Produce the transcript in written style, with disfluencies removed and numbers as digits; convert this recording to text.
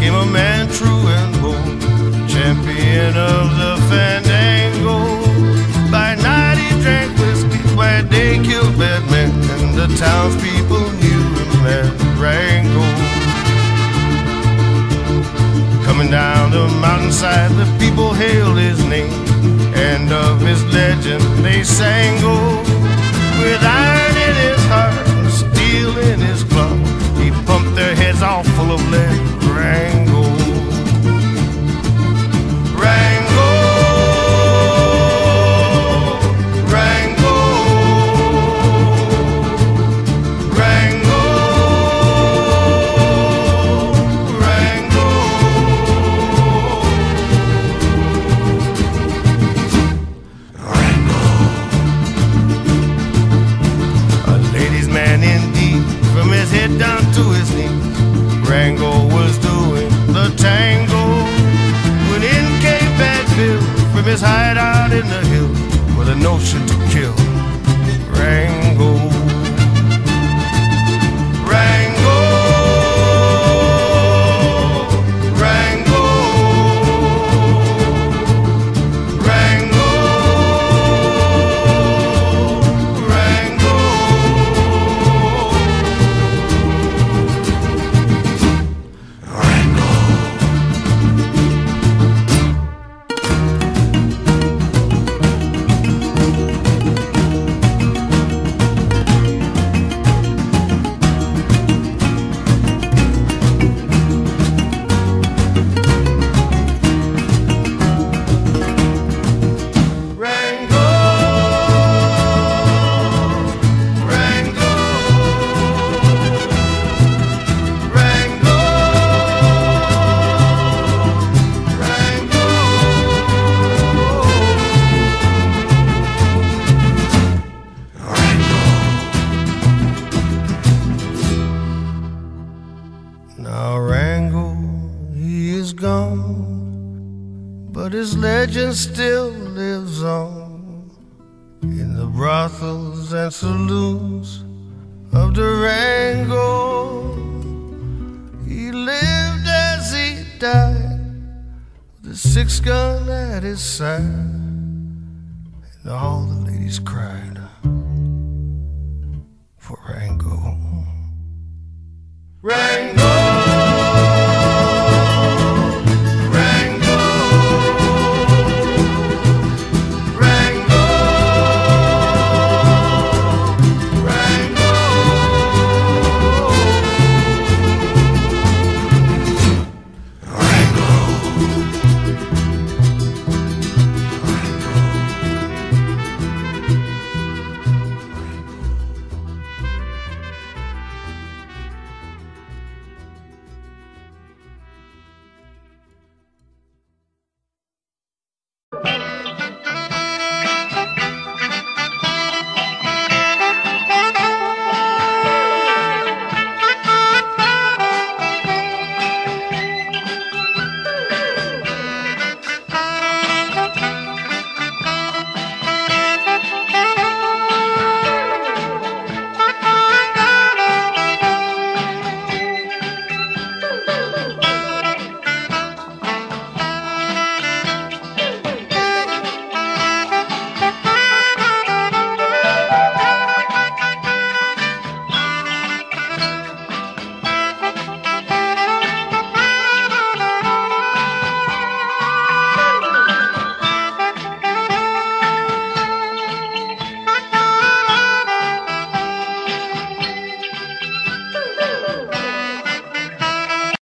became a man true and bold, champion of the fandango. By night he drank whiskey, by day killed bad men, and the townspeople knew him as Rango. Coming down the mountainside, the people hailed his name, and of his legend they sang. Oh, with iron in his heart and steel in his claw, he pumped their heads all full of lead. Rango, Rango, Rango, Rango, Rango. A ladies' man indeed, from his head down to his knees, Rango was doing the tango. When in came Bad Bill from his hideout in the hills with a notion to kill. Rango, Rango, Rango, Rango, Rango. Now Rango, he is gone, but his legend still lives on in the brothels and saloons of Durango. He lived as he died, with a 6-gun at his side, and all the ladies cried.